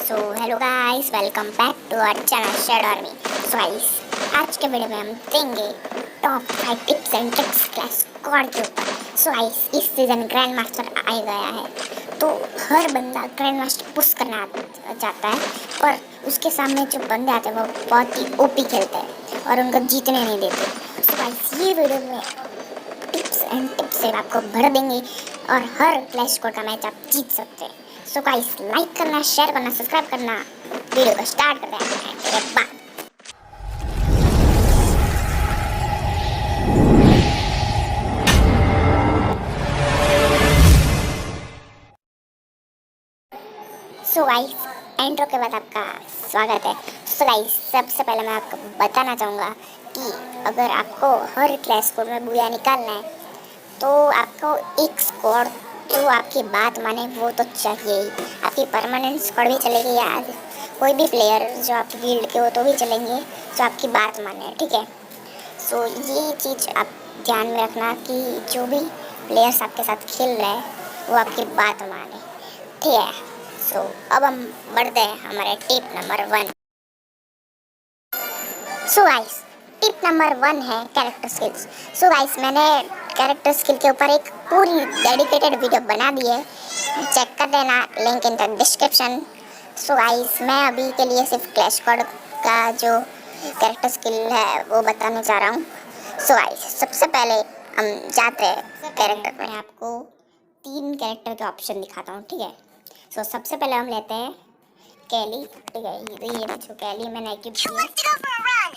So hello guys, welcome back to our channel shed army. So guys, आज के video में हम देंगे top 5 tips and tricks Clash Squad के ऊपर। सो गाइस, इस सीजन ग्रैंड मास्टर आ गया है, तो हर बंदा ग्रैंड मास्टर पुश करना चाहता है, पर उसके सामने जो बंदे आते हैं वो बहुत ही ओपी खेलते हैं और उनको जीतने नहीं देते। सो गाइस, ये वीडियो में टिप्स एंड टिप्स से आपको भर देंगे और हर क्लैश स्क्वाड का मैच आप जीत सकते हैं। सो गाइस, लाइक करना, शेयर करना, सब्सक्राइब करना। वीडियो को स्टार्ट करते हैं तेरे बाद। सो गाइस, इंट्रो के बाद आपका स्वागत है। सो गाइस, सबसे पहले मैं आपको बताना चाहूँगा कि अगर आपको हर क्लैश स्क्वाड में बुया निकालना है तो आपको एक स्क्वाड जो आपकी बात माने वो तो चाहिए ही। आपकी परमानेंट स्क्वाड भी चलेगी या कोई भी प्लेयर जो आपकी गिल्ड के हो तो भी चलेंगे जो आपकी बात माने, ठीक है। सो ये चीज़ आप ध्यान में रखना कि जो भी प्लेयर्स आपके साथ खेल रहे हैं वो आपकी बात माने, ठीक है। सो अब हम बढ़ते हैं हमारे tip number 1। So guys, tip number 1 है कैरेक्टर स्किल्स। सो गाइस, मैंने कैरेक्टर स्किल के ऊपर एक पूरी डेडिकेटेड वीडियो बना दी है, चेक कर देना, link in the description. So guys, मैं अभी के लिए सिर्फ क्लैश स्क्वाड का जो कैरेक्टर स्किल है वो बताने जा रहा हूँ। सो गाइस, सबसे पहले हम जाते हैं कैरेक्टर में। आपको 3 कैरेक्टर के ऑप्शन दिखाता हूँ, ठीक है। सो सबसे पहले हम लेते हैं कैली, ठीक है। ये जो कैली मैंने इक्विप की है।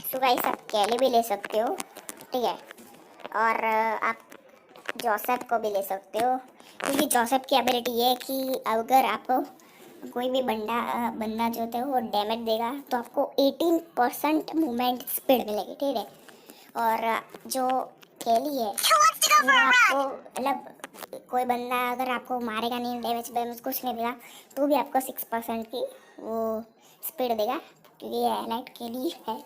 सो गाइस, आप कैली भी ले सकते हो, ठीक है, और आप जोसेफ को भी ले सकते हो, क्योंकि जोसेफ की एबिलिटी ये है कि अगर आपको कोई भी बंदा जो है वो डैमेज देगा तो आपको 18% मूवमेंट स्पीड मिलेगी, ठीक है। और जो कैली है वो आपको मतलब कोई बंदा अगर आपको मारेगा नहीं, डैमेज कुछ नहीं देगा, तो भी आपको 6% की वो स्पीड देगा, क्योंकि ये हाईलाइट कैली है,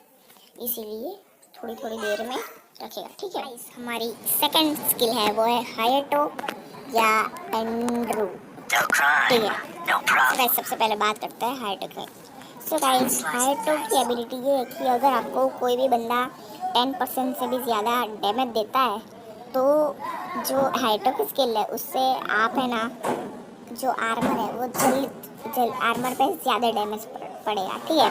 इसीलिए थोड़ी थोड़ी देर में रखेगा, ठीक है। हमारी सेकंड स्किल है वो है हायटो या एंड्रू, ठीक है। गाइस, सबसे पहले बात करते हैं हायटो की। सो गाइस, हायटो की एबिलिटी ये है कि अगर आपको कोई भी बंदा 10% से भी ज़्यादा डैमेज देता है तो जो हायटो की स्किल है उससे आप है ना, जो आर्मर है वो जल आर्मर पे ज़्यादा डैमेज पड़ेगा, ठीक है।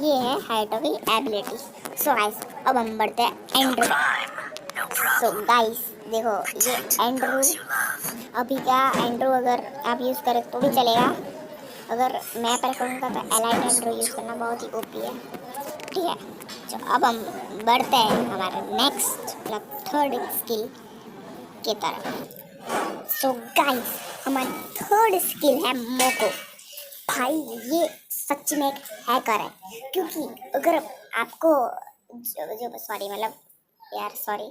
ये है हायटो की एबिलिटी। सो गाइस, अब हम बढ़ते हैं एंड्रू। सो गाइस देखो, ये एंड्रू अभी क्या, एंड्रू अगर आप यूज़ करें तो भी चलेगा, अगर मैं प्रेफर करूँगा तो एलाइट एंड्रू यूज़ करना बहुत ही ओपी है, ठीक है। तो अब हम बढ़ते हैं हमारे नेक्स्ट मतलब थर्ड स्किल की तरफ। सो गाइस, हमारी थर्ड स्किल है मोको। भाई, ये सच में एक हैकर है, क्योंकि अगर आपको जो सॉरी मतलब यार सॉरी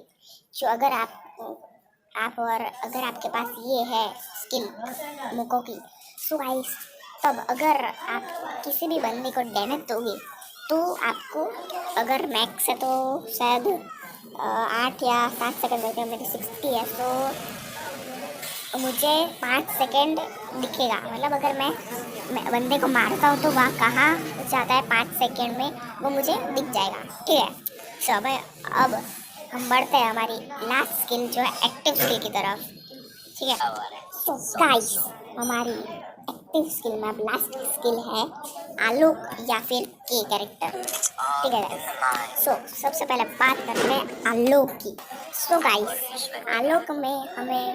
जो अगर आप और अगर आपके पास ये है स्किल मोको की, सो गाइस तब अगर आप किसी भी बंदे को डैमेज दोगे तो आपको, अगर मैक्स है तो शायद 8 या 7 सेकंड लगते हैं, मेरी 60 है तो मुझे 5 सेकंड दिखेगा, मतलब अगर मैं बंदे को मारता हूँ तो वहाँ कहाँ जाता है 5 सेकंड में वो मुझे दिख जाएगा, ठीक है। सो अब हम बढ़ते हैं हमारी लास्ट स्किल जो है एक्टिव स्किल की तरफ, ठीक है। सो गाइस, हमारी एक्टिव स्किल में अब लास्ट स्किल है आलोक या फिर के कैरेक्टर, ठीक है गाइस। सो सबसे पहले बात करते हैं आलोक की। सो गाइस, आलोक में हमें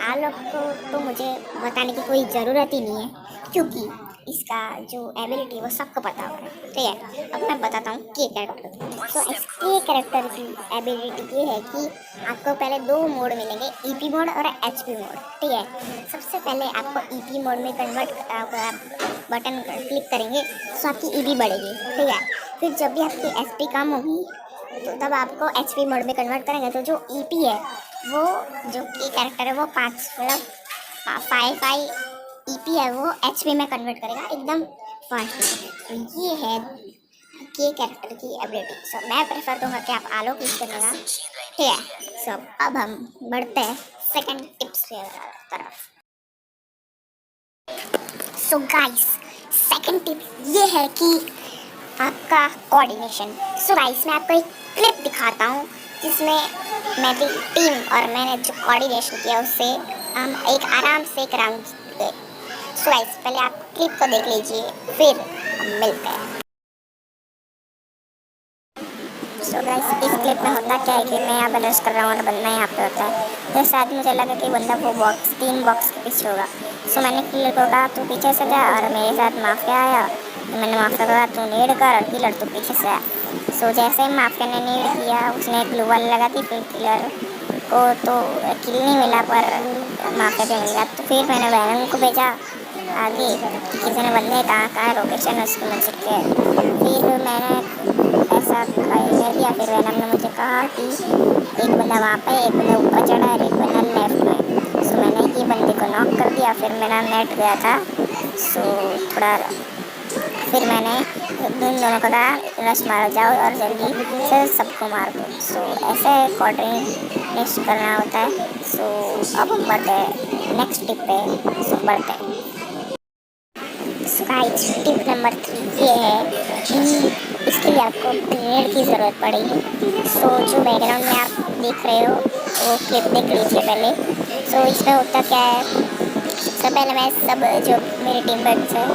आलोक को तो मुझे बताने की कोई ज़रूरत ही नहीं है, क्योंकि इसका जो एबिलिटी वो सबको पता होगा, ठीक है। अब मैं बताता हूँ के कैरेक्टर। सो इस के कैरेक्टर की एबिलिटी ये है कि आपको पहले 2 मोड मिलेंगे, ईपी मोड और एचपी मोड, ठीक है। सबसे पहले आपको ईपी मोड में कन्वर्ट बटन क्लिक करेंगे तो आपकी ईपी बढ़ेगी, ठीक है। फिर जब भी आपकी एचपी कम होगी तो तब आपको एचपी मोड में कन्वर्ट करेंगे, तो जो ईपी है वो जो के कैरेक्टर है वो 5 मतलब 5 ईपी है वो एचपी में कन्वर्ट करेगा एकदम फास्ट। तो ये है के कैरेक्टर की एबिलिटी। सो मैं प्रेफर दूंगा कि आप आलोक यूज करेगा, ठीक है। सो अब हम बढ़ते हैं सेकंड टिप्स की तरफ। सो गाइस, सेकंड टिप ये है कि आपका कोऑर्डिनेशन। सो गाइस, मैं आपको एक क्लिप दिखाता हूँ जिसमें मेरी टीम और मैंने जो कोऑर्डिनेशन किया उससे हम एक आराम से एक राउंड गए। सो गाइस, पहले आप क्लिप को देख लीजिए, फिर हम मिलते हैं। सो गाइस, इस क्लिप में होता क्या है कि मैं यहाँ पे रश कर रहा हूँ और बंदा यहाँ पे होता है। तो शायद मुझे लगा कि बंदा वो बॉक्स 3 बॉक्स के पीछे होगा। सो मैंने किलर को कहा तू पीछे से जा, और मेरे साथ माफिया आया तो मैंने माफिया को कहा तू नीड कर, और किलर तू पीछे से आ। सो जैसे ही माफिया ने नीड किया, उसने ग्लू वॉल लगा दी, फिर किलर को तो किल नहीं मिला पर माफिया को मिल गया। तो फिर मैंने वैनम को भेजा आगे कि किसी ने बंदे कहाँ लोकेशन है उसको मिल सकते हैं। फिर मैंने ऐसा कर दिया। फिर वैनम ने मुझे कहा कि एक बंदा वहाँ पे, एक बंदा ऊपर चढ़ा है, एक बंदा लेफ्ट में। सो मैंने ये बंदे को नॉक कर दिया। फिर मेरा नेट गया था, सो थोड़ा फिर मैंने उन दोनों को कहा रश मारो जाओ और जल्दी से सबको मार दो। सो ऐसे कोऑर्डिनेट करना होता है। सो अब हम बढ़ते हैं नेक्स्ट टिप पे। सो बढ़ते हैं। गाइस, टिप नंबर 3 ये है कि इसके लिए आपको ग्रेनेड की ज़रूरत पड़ेगी। सो जो बैकग्राउंड में आप देख रहे हो वो क्लिप देख लीजिए पहले। सो इसमें होता क्या है, सबसे पहले मैं सब जो मेरे टीममेट्स हैं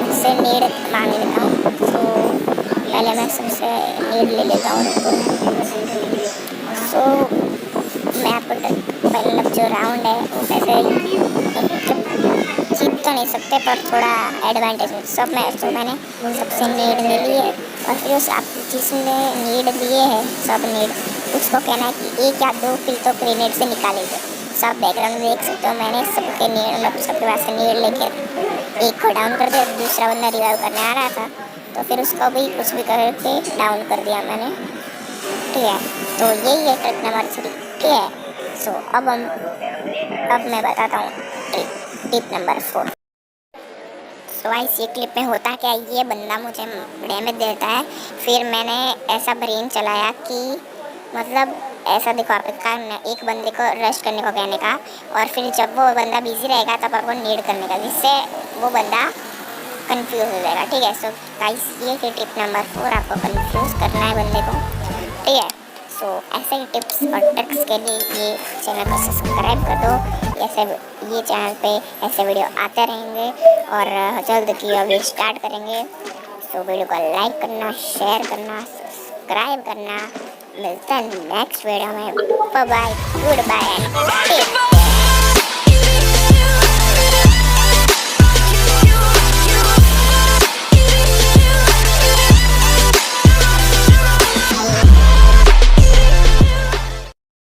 उससे नीड मांग लेता हूँ। सो पहले मैं सबसे नीड ले लेता हूँ। सो मैं आपको मतलब जो राउंड है वो कैसे जीत तो नहीं सकते पर थोड़ा एडवांटेज है। मैंने सबसे नीड ले ली है, और फिर उस आप जिसने नीड लिए है सब नीड, उसको कहना है कि 1 या 2 किल तो ग्रेनेड से निकालेंगे। सब बैकग्राउंड में देख सकते हो, मैंने सबके नीड मतलब सबके पास से नीड लेके एक को डाउन कर दिया। दूसरा बंदा रिवाइव करने आ रहा था तो फिर उसको भी कुछ भी करके डाउन कर दिया मैंने। ठीक है, तो यही है ट्रिक नंबर 3। ठीक है, सो अब मैं बताता हूँ टिप नंबर 4। सो गाइस, ये क्लिप में होता क्या है, ये बंदा मुझे डैमेज देता है। फिर मैंने ऐसा ब्रेन चलाया कि मतलब ऐसा देखो आपका एक बंदे को रश करने को कहने का, और फिर जब वो बंदा बिजी रहेगा तब आपको नीड करने का, जिससे वो बंदा कंफ्यूज हो जाएगा। ठीक है, सो गाइस ये फिर टिप नंबर 4, आपको कंफ्यूज करना है बंदे को। ठीक है, सो ऐसे ही टिप्स और ट्रिक्स के लिए ये चैनल को सब्सक्राइब कर दो। ऐसे ये चैनल पे ऐसे वीडियो आते रहेंगे और जल्द की अभी स्टार्ट करेंगे। सो वीडियो को लाइक करना, शेयर करना, सब्सक्राइब करना। मिलते हैं नेक्स्ट वीडियो में। Bye bye, good bye and